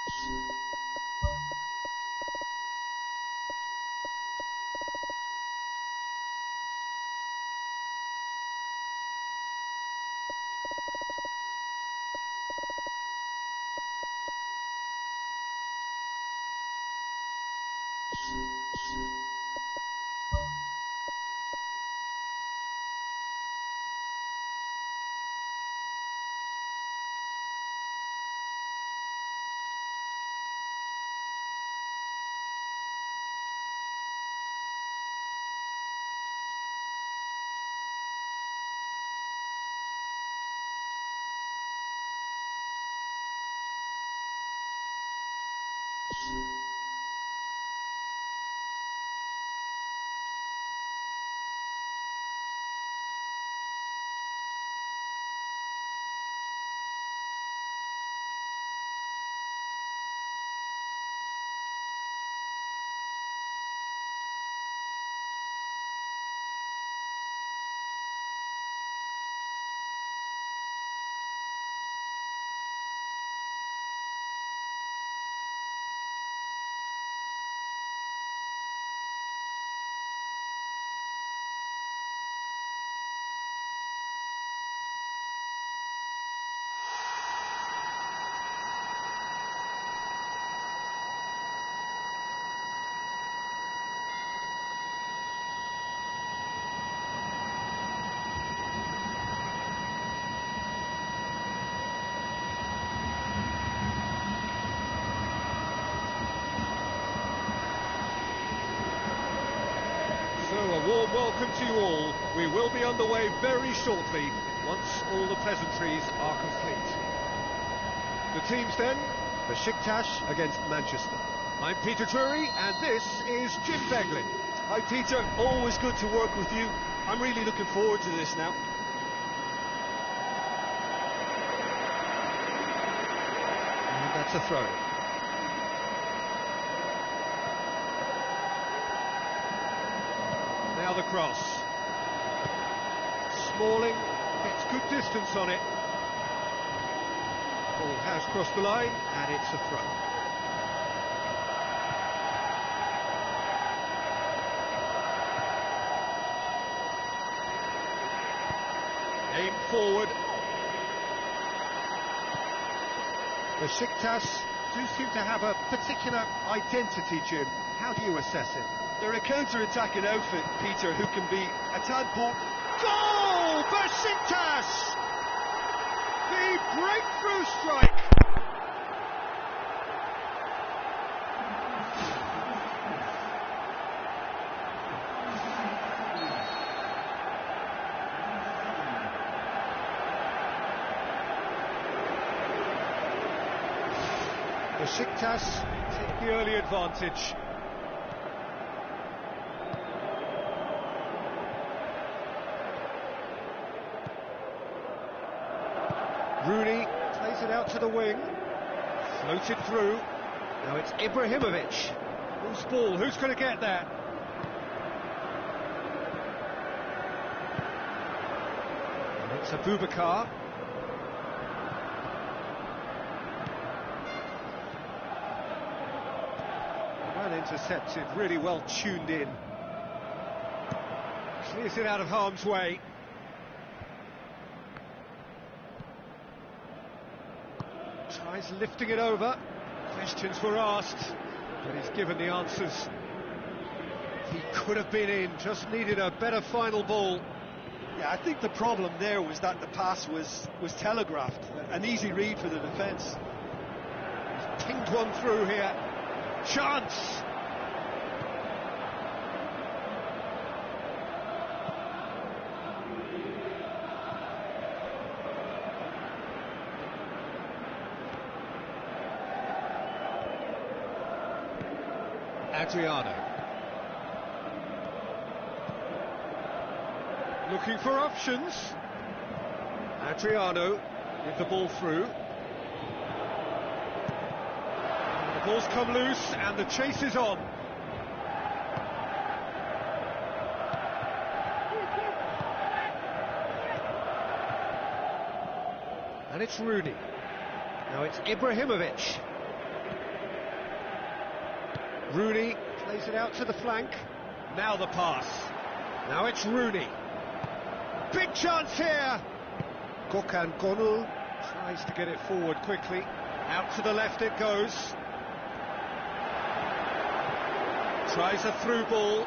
So a warm welcome to you all. We will be underway very shortly, once all the pleasantries are complete. The teams then, Besiktas against Manchester. I'm Peter Drury, and this is Jim Beglin. Hi Peter, always good to work with you. I'm really looking forward to this now. And that's a throw. Now the cross. Smalling gets good distance on it. Ball has crossed the line, and it's a throw. Aim forward. Besiktas do seem to have a particular identity, Jim. How do you assess it? They're a counter-attacking outfit, Peter, who can be a tad potent. Goal! Besiktas! The breakthrough strike! Besiktas take the early advantage. Rooney plays it out to the wing, floated through. Now it's Ibrahimovic. Who's ball? Who's going to get there? And it's Abubakar. Well intercepted, really well tuned in. Clears it out of harm's way. Tries lifting it over. Questions were asked, but he's given the answers. He could have been in, just needed a better final ball. Yeah, I think the problem there was that the pass was telegraphed. An easy read for the defence. He's pinged one through here. Chance! Adriano. Looking for options. Adriano with the ball through. And the ball's come loose and the chase is on. And it's Rooney. Now it's Ibrahimovic. Rooney plays it out to the flank. Now the pass. Now it's Rooney. Big chance here. Gökhan Gönül tries to get it forward quickly. Out to the left it goes. Tries a through ball.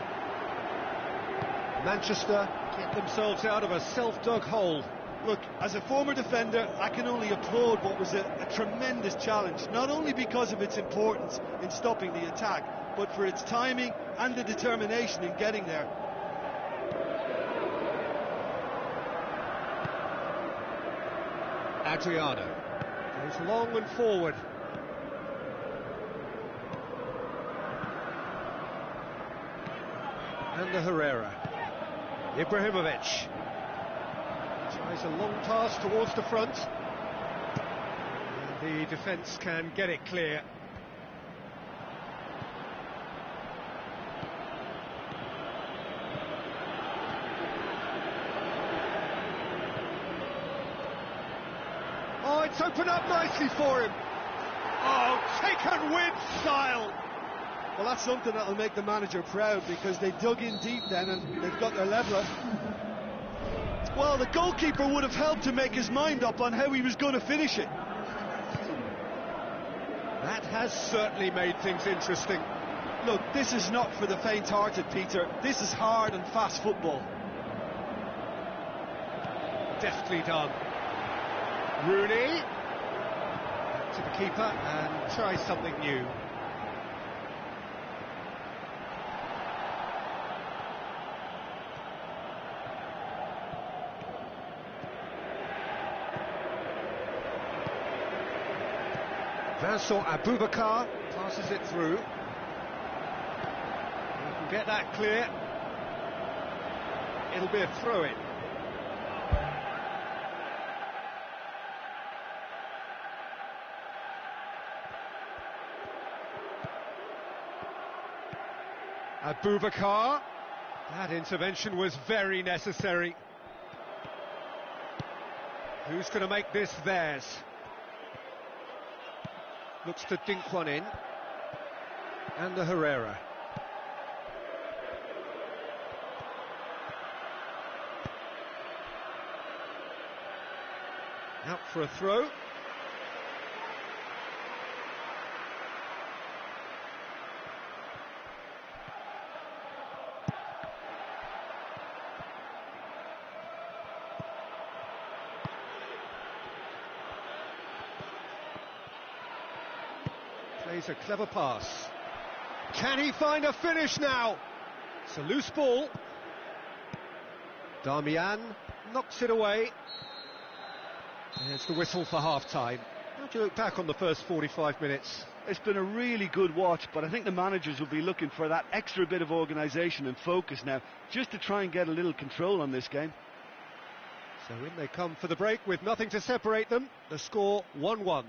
Manchester get themselves out of a self-dug hole. Look, as a former defender, I can only applaud what was a tremendous challenge, not only because of its importance in stopping the attack, but for its timing and the determination in getting there. Adriano goes long and forward. And the Herrera. Ibrahimovic tries a long pass towards the front. And the defence can get it clear. Oh, it's opened up nicely for him. Oh, taken with style. Well, that's something that'll make the manager proud, because they dug in deep then and they've got their leveller. Well, the goalkeeper would have helped to make his mind up on how he was going to finish it. That has certainly made things interesting. Look, this is not for the faint-hearted, Peter. This is hard and fast football. Deftly done. Rooney. Back to the keeper and try something new. Vincent Aboubakar passes it through. He can get that clear. It'll be a throw-in. Aboubakar. That intervention was very necessary. Who's going to make this theirs? Looks to dink one in. And the Herrera. Out for a throw. Plays a clever pass. Can he find a finish now? It's a loose ball. Darmian knocks it away. There's the whistle for half-time. How do you look back on the first 45 minutes? It's been a really good watch, but I think the managers will be looking for that extra bit of organisation and focus now, just to try and get a little control on this game. So in they come for the break with nothing to separate them. The score 1-1.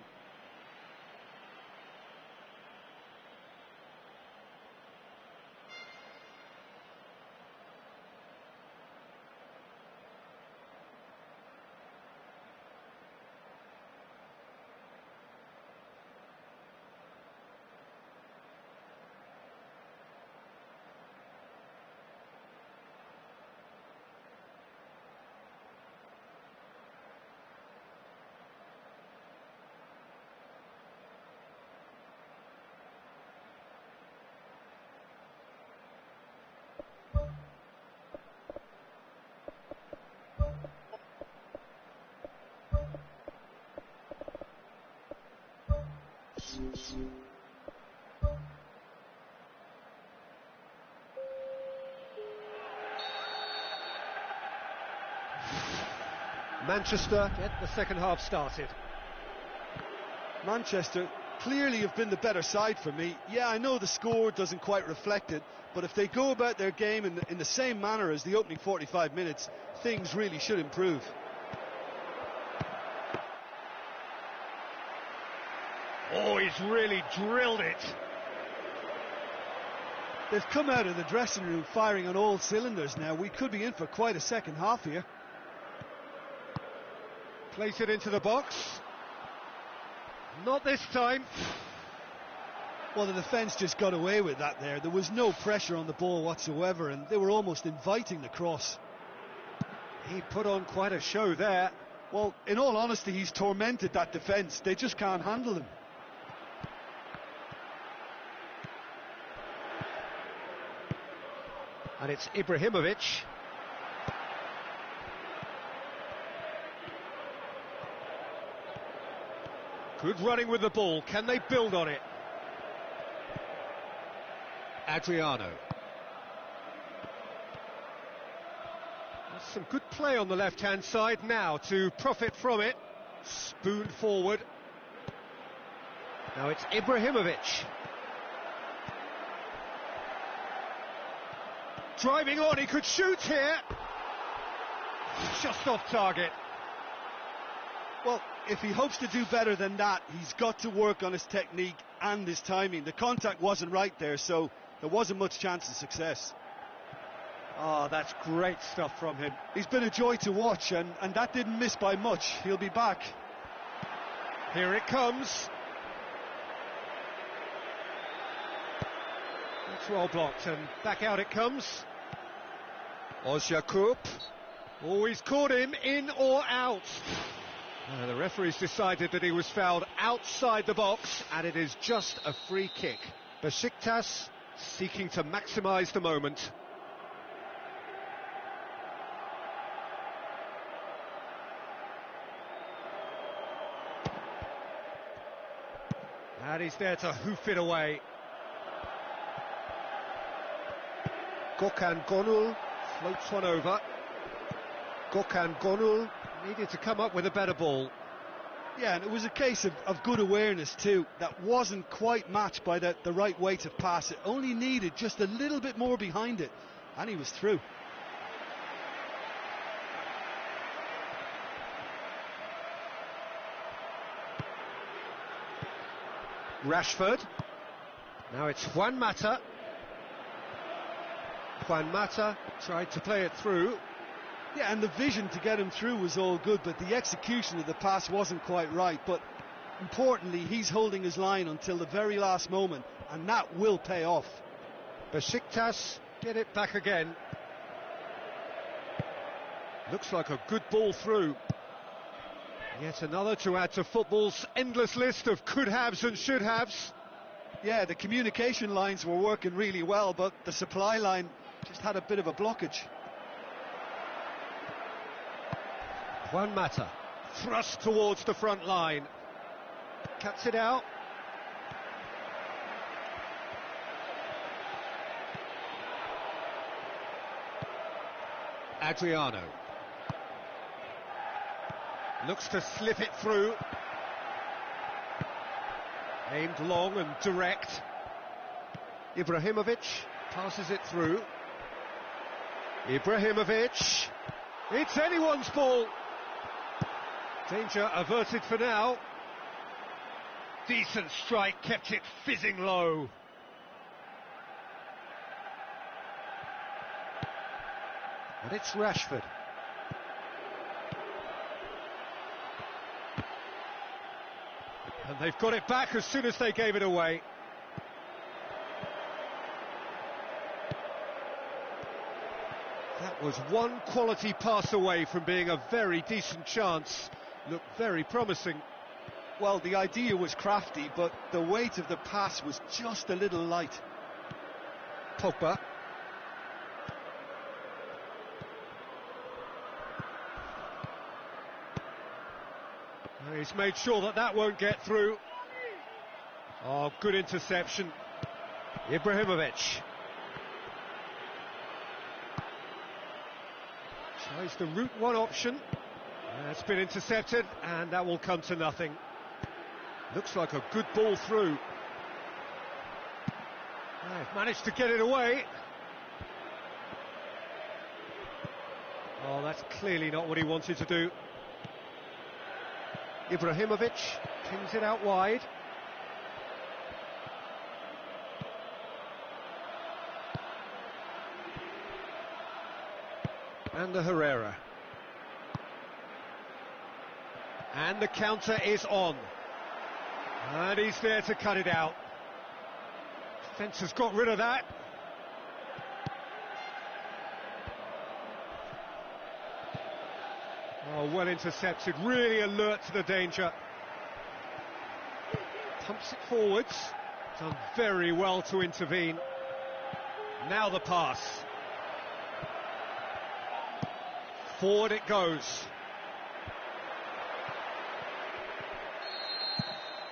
Manchester get the second half started. Manchester clearly have been the better side for me. Yeah, I know the score doesn't quite reflect it, but if they go about their game in the same manner as the opening 45 minutes, things really should improve. Oh, he's really drilled it. They've come out of the dressing room firing on all cylinders now. We could be in for quite a second half here. Place it into the box. Not this time. Well, the defence just got away with that there. There was no pressure on the ball whatsoever, and they were almost inviting the cross. He put on quite a show there. Well, in all honesty, he's tormented that defence. They just can't handle him. And it's Ibrahimovic. Good running with the ball. Can they build on it? Adriano. There's some good play on the left-hand side now to profit from it. Spoon forward. Now it's Ibrahimovic. Driving on, he could shoot here. Just off target. Well, if he hopes to do better than that, he's got to work on his technique and his timing. The contact wasn't right there, so there wasn't much chance of success. Oh, that's great stuff from him. He's been a joy to watch, and that didn't miss by much. He'll be back. Here it comes. It's well blocked, and back out it comes. Ozyakup. Always caught him in or out. The referee's decided that he was fouled outside the box, and it is just a free kick. Besiktas seeking to maximise the moment. And he's there to hoof it away. Gökhan Gönül floats one over. Gökhan Gönül needed to come up with a better ball. Yeah, and it was a case of good awareness too. That wasn't quite matched by the right weight of pass. It only needed just a little bit more behind it, and he was through. Rashford. Now it's Juan Mata. Juan Mata tried to play it through. Yeah, and the vision to get him through was all good, but the execution of the pass wasn't quite right. But importantly, he's holding his line until the very last moment, and that will pay off. Besiktas get it back again. Looks like a good ball through. Yet another to add to football's endless list of could-haves and should-haves. Yeah, the communication lines were working really well, but the supply line just had a bit of a blockage. Juan Mata, thrust towards the front line. Cuts it out. Adriano. Looks to slip it through. Aimed long and direct. Ibrahimovic passes it through. Ibrahimovic. It's anyone's ball. Danger averted for now. Decent strike, kept it fizzing low. And it's Rashford. And they've got it back as soon as they gave it away. That was one quality pass away from being a very decent chance. Looked very promising. Well, the idea was crafty, but the weight of the pass was just a little light. Pogba. He's made sure that that won't get through. Oh, good interception. Ibrahimovic. Tries the route one option. It's been intercepted, and that will come to nothing. Looks like a good ball through. They've managed to get it away. Oh, that's clearly not what he wanted to do. Ibrahimovic pings it out wide. And the Herrera. And the counter is on. And he's there to cut it out. Defence has got rid of that. Oh, well intercepted, really alert to the danger. Pumps it forwards, done very well to intervene. Now the pass. Forward it goes.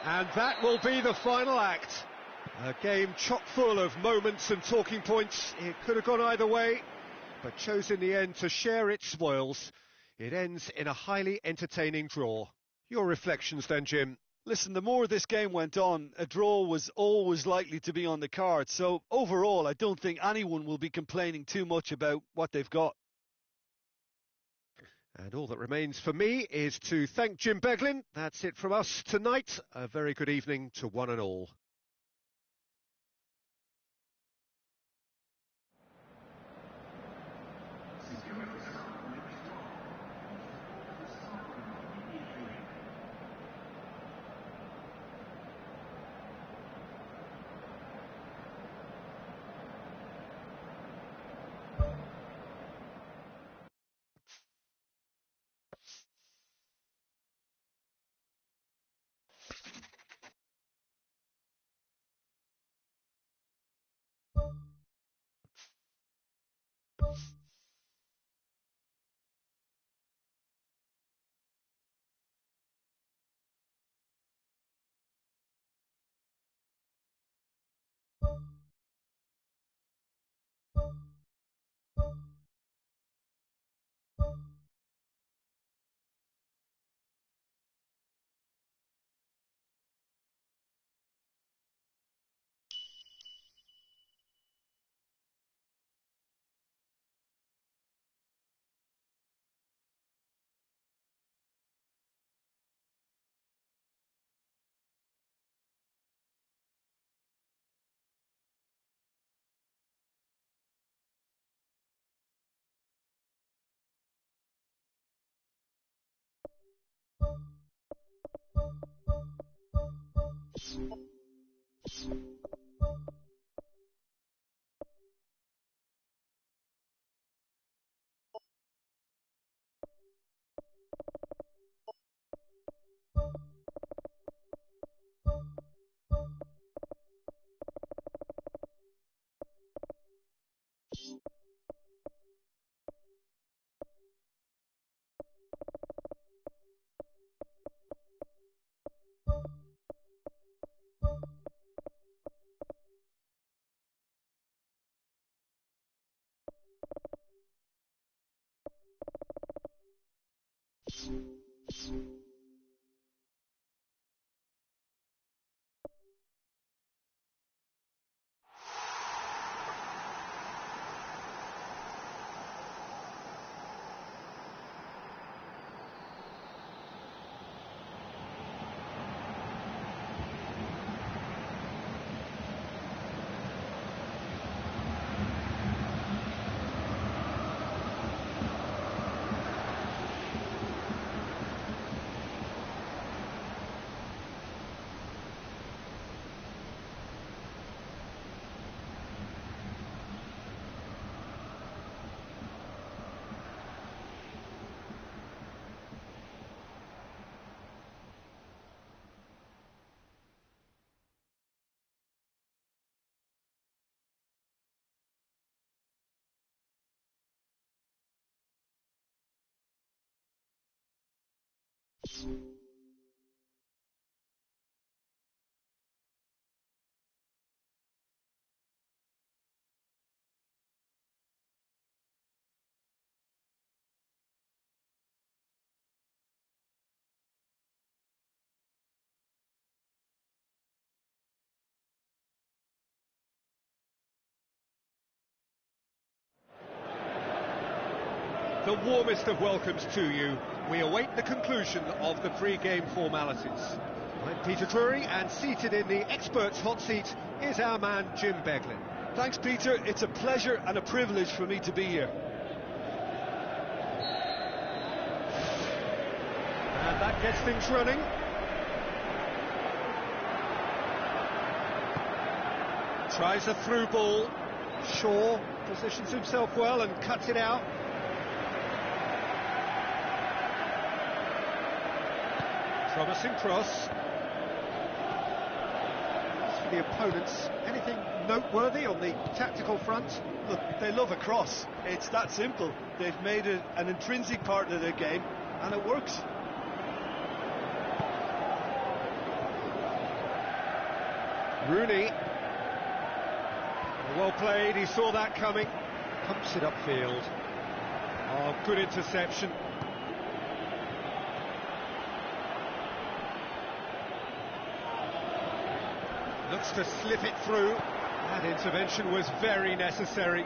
And that will be the final act. A game chock full of moments and talking points. It could have gone either way, but chose in the end to share its spoils. It ends in a highly entertaining draw. Your reflections then, Jim? Listen, the more this game went on, a draw was always likely to be on the card. So overall, I don't think anyone will be complaining too much about what they've got. And all that remains for me is to thank Jim Beglin. That's it from us tonight. A very good evening to one and all. The warmest of welcomes to you. We await the conclusion of the pre-game formalities. I'm Peter Drury, and seated in the experts' hot seat is our man Jim Beglin. Thanks, Peter. It's a pleasure and a privilege for me to be here. And that gets things running. Tries a through ball. Shaw positions himself well and cuts it out. Promising cross. As for the opponents, anything noteworthy on the tactical front? Look, they love a cross. It's that simple. They've made it an intrinsic part of their game, and it works. Rooney. Well played, he saw that coming. Pumps it upfield. Oh, good interception. Looks to slip it through. That intervention was very necessary.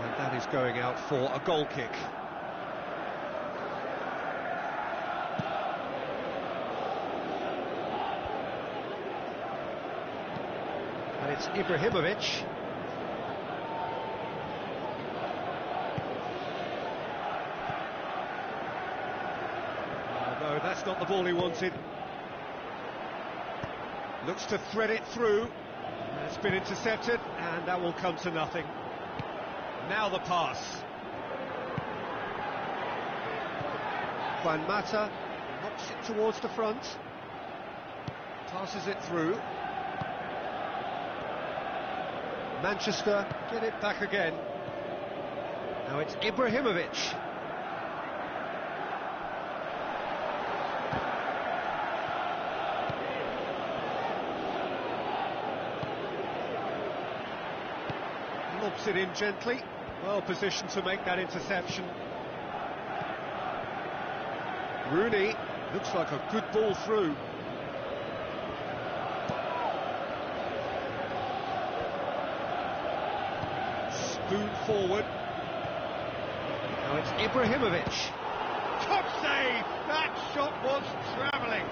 And that is going out for a goal kick. And it's Ibrahimovic. No, that's not the ball he wanted. Looks to thread it through. It's been intercepted, and that will come to nothing. Now the pass. Juan Mata knocks it towards the front. Passes it through. Manchester get it back again. Now it's Ibrahimovic. Lobs it in gently. Well positioned to make that interception. Rooney looks like a good ball through. Spoon forward. Now it's Ibrahimovic. Top save! That shot was travelling.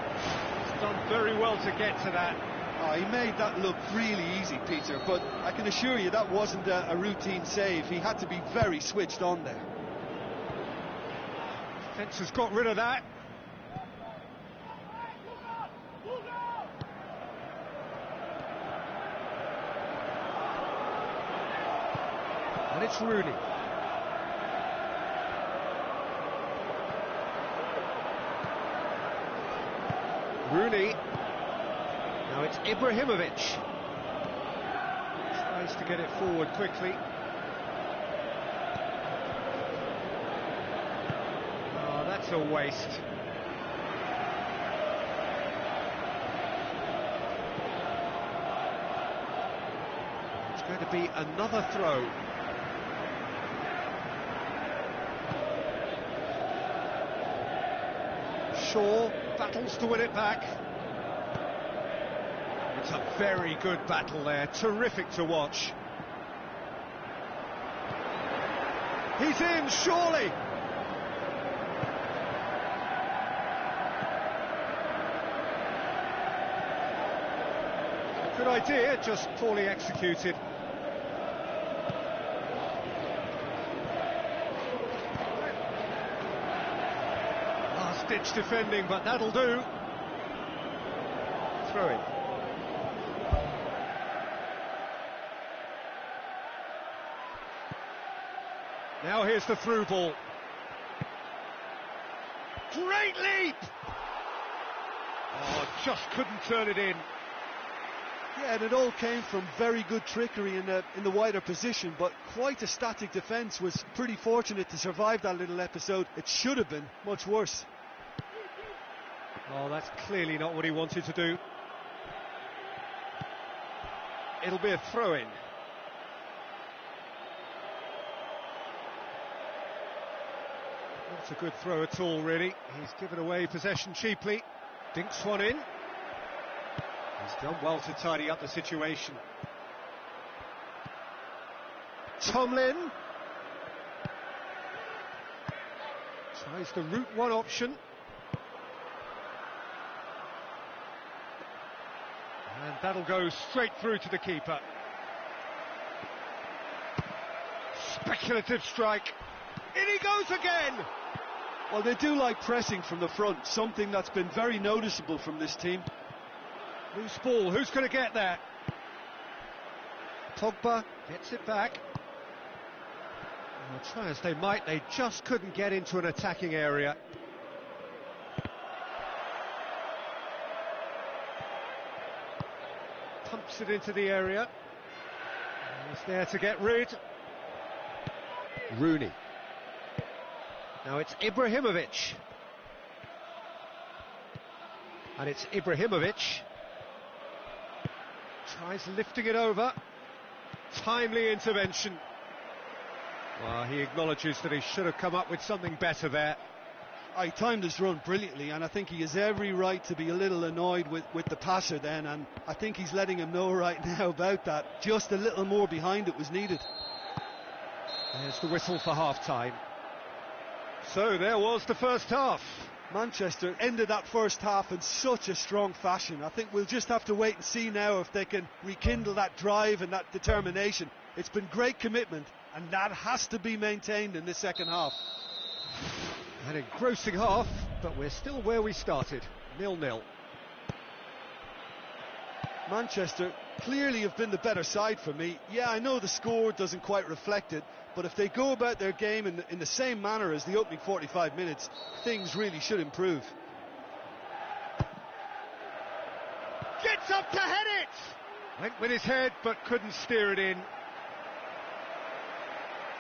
He's done very well to get to that. Oh, he made that look really easy, Peter, but I can assure you that wasn't a routine save. He had to be very switched on there. Defence has got rid of that. And it's Rooney. Rooney. Now it's Ibrahimovic. Tries to get it forward quickly. Oh, that's a waste. It's going to be another throw. Shaw battles to win it back. It's a very good battle there, terrific to watch. He's in, surely! Good idea, just poorly executed. Last-ditch defending, but that'll do. Throw in. Now here's the through ball. Great leap! Oh, just couldn't turn it in. Yeah, and it all came from very good trickery in the wider position, but quite a static defence. Was pretty fortunate to survive that little episode. It should have been much worse. Oh, that's clearly not what he wanted to do. It'll be a throw-in. Not a good throw at all, really. He's given away possession cheaply. Dinks one in. He's done well to tidy up the situation. Tomlin tries the route one option. And that'll go straight through to the keeper. Speculative strike. In he goes again! Well, they do like pressing from the front, something that's been very noticeable from this team. Loose ball, who's going to get that? Pogba gets it back. Well, try as they might, they just couldn't get into an attacking area. Pumps it into the area. He's there to get rid. Rooney. Now it's Ibrahimovic. And it's Ibrahimovic. Tries lifting it over. Timely intervention. Well, he acknowledges that he should have come up with something better there. He timed his run brilliantly, and I think he has every right to be a little annoyed with the passer then, and I think he's letting him know right now about that. Just a little more behind it was needed. There's the whistle for half-time. So there was the first half. Manchester ended that first half in such a strong fashion. I think we'll just have to wait and see now if they can rekindle that drive and that determination. It's been great commitment, and that has to be maintained in the second half. An engrossing half, but we're still where we started, 0-0. Manchester clearly have been the better side for me. Yeah, I know the score doesn't quite reflect it, but if they go about their game in the same manner as the opening 45 minutes, things really should improve. Gets up to head it! Went with his head, but couldn't steer it in.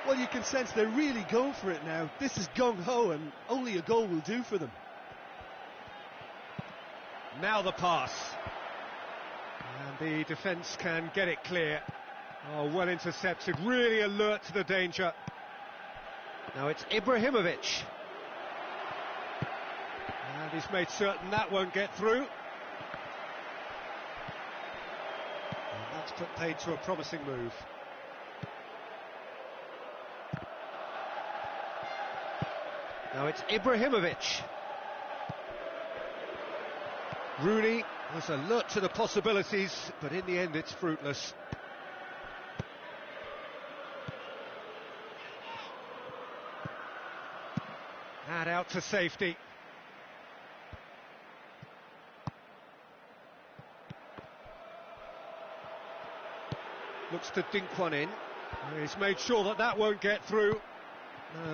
Well, you can sense they're really going for it now. This is gung-ho, and only a goal will do for them. Now the pass. And the defence can get it clear. Oh, well intercepted, really alert to the danger. Now it's Ibrahimovic. And he's made certain that won't get through. And that's put paid to a promising move. Now it's Ibrahimovic. Rooney was alert to the possibilities, but in the end it's fruitless. And out to safety. Looks to dink one in. He's made sure that that won't get through.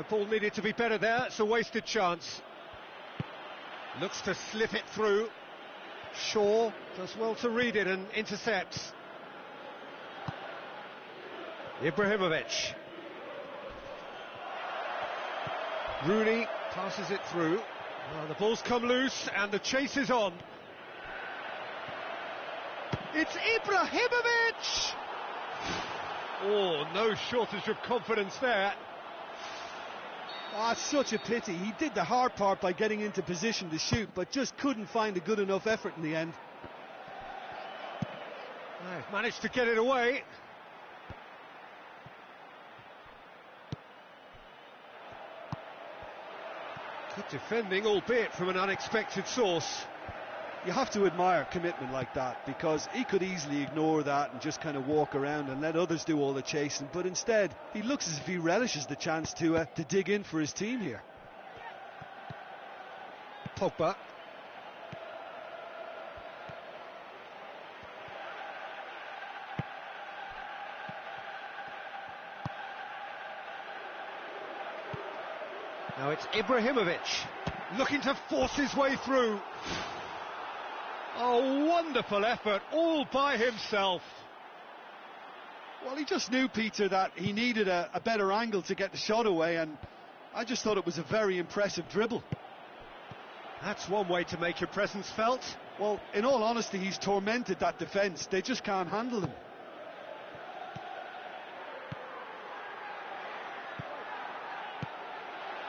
Ball needed to be better there, it's a wasted chance. Looks to slip it through. Shaw does well to read it and intercepts. Ibrahimovic. Rooney passes it through. Well, the ball's come loose and the chase is on. It's Ibrahimovic! Oh, no shortage of confidence there. It's such a pity. He did the hard part by getting into position to shoot, but just couldn't find a good enough effort in the end. Managed to get it away. Good defending, albeit from an unexpected source. You have to admire commitment like that, because he could easily ignore that and just kind of walk around and let others do all the chasing, but instead he looks as if he relishes the chance to dig in for his team here. Pogba. Now it's Ibrahimovic, looking to force his way through. Oh, wonderful effort, all by himself. Well, he just knew, Peter, that he needed a better angle to get the shot away, and I just thought it was a very impressive dribble. That's one way to make your presence felt. Well, in all honesty, he's tormented that defence. They just can't handle him.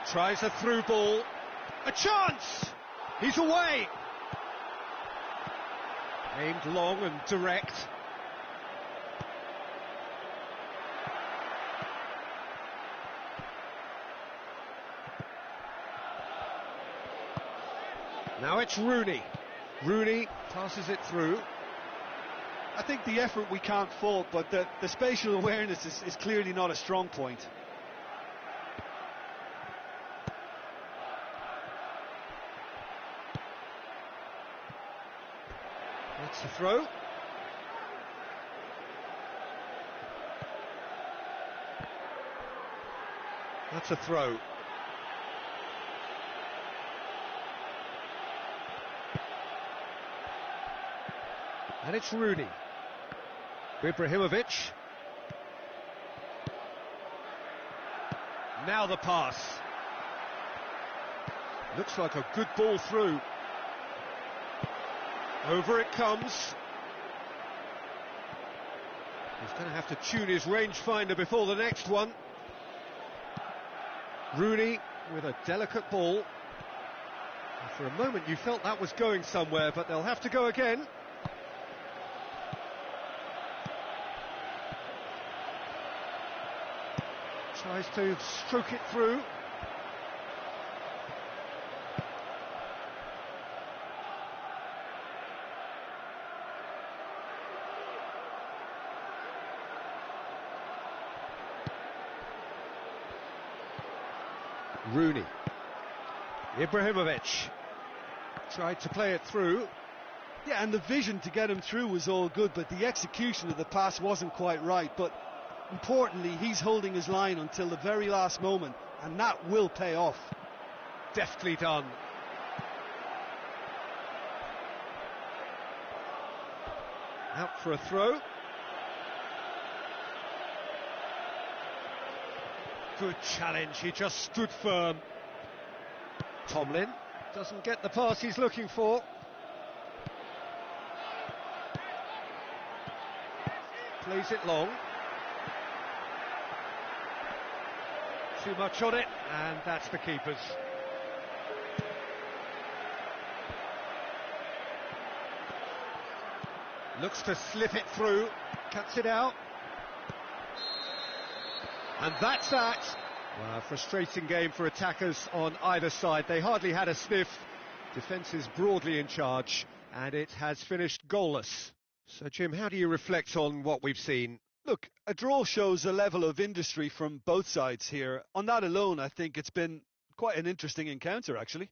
Tries a through ball. A chance! He's away! Aimed long and direct. Now it's Rooney. Rooney passes it through. I think the effort we can't fault, but the spatial awareness is clearly not a strong point. That's the throw. That's a throw. And it's Rooney. Ibrahimovic. Now the pass. Looks like a good ball through. Over it comes. He's going to have to tune his rangefinder before the next one. Rooney with a delicate ball. And for a moment you felt that was going somewhere, but they'll have to go again. Tries to stroke it through. Rooney. Ibrahimovic tried to play it through. Yeah, and the vision to get him through was all good, but the execution of the pass wasn't quite right. But importantly, he's holding his line until the very last moment, and that will pay off. Deftly done. Out for a throw. Good challenge, he just stood firm. Tomlin doesn't get the pass he's looking for. Plays it long. Too much on it, and that's the keeper's. Looks to slip it through, cuts it out. And that's that. Well, a frustrating game for attackers on either side. They hardly had a sniff. Defence is broadly in charge, and it has finished goalless. So, Jim, how do you reflect on what we've seen? Look, a draw shows a level of industry from both sides here. On that alone, I think it's been quite an interesting encounter, actually.